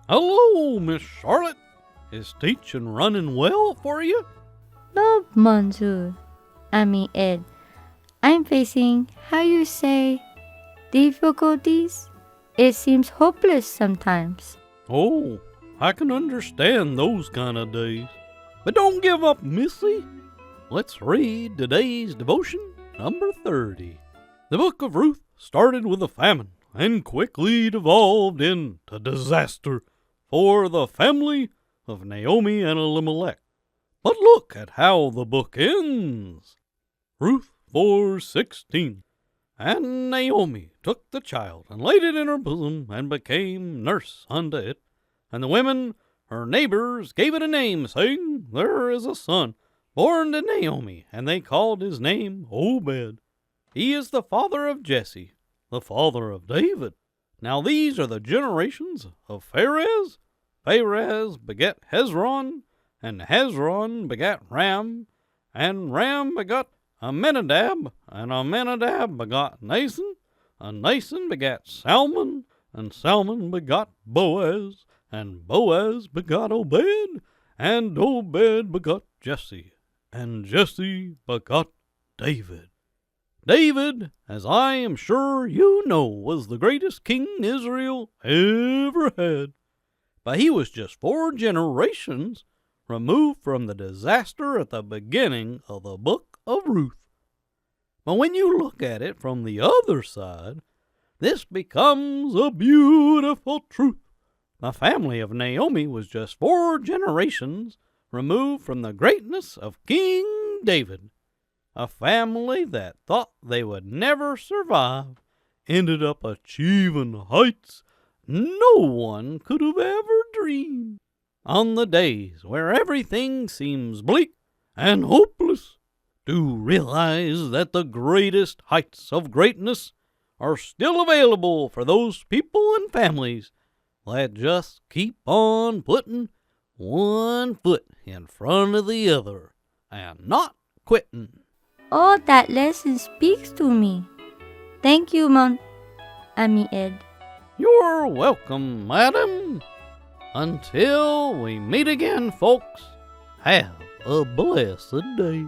Hello, Miss Charlotte. Is teaching running well for you? No, Monsieur. Ed. I'm facing, how you say, difficulties. It seems hopeless sometimes. Oh, I can understand those kind of days. But don't give up, Missy. Let's read today's devotion, number 30. The book of Ruth started with a famine and quickly devolved into disaster for the family of Naomi and Elimelech. But look at how the book ends. Ruth 4:16. And Naomi took the child and laid it in her bosom and became nurse unto it. And the women, her neighbors, gave it a name, saying, There is a son born to Naomi, and they called his name Obed. He is the father of Jesse, the father of David. Now these are the generations of Pharez. Pharez begat Hezron, and Hezron begat Ram, and Ram begat Amminadab, and Amminadab begot Nason, and Nason begat Salmon, and Salmon begot Boaz, and Boaz begot Obed, and Obed begot Jesse, and Jesse begot David. David, as I am sure you know, was the greatest king Israel ever had. But he was just 4 generations removed from the disaster at the beginning of the book of Ruth. But when you look at it from the other side, this becomes a beautiful truth. The family of Naomi was just 4 generations removed from the greatness of King David. A family that thought they would never survive ended up achieving heights no one could have ever dreamed. On the days where everything seems bleak and hopeless, do realize that the greatest heights of greatness are still available for those people and families that just keep on putting one foot in front of the other and not quitting. Oh, that lesson speaks to me. Thank you, Ed. You're welcome, madam. Until we meet again, folks, have a blessed day.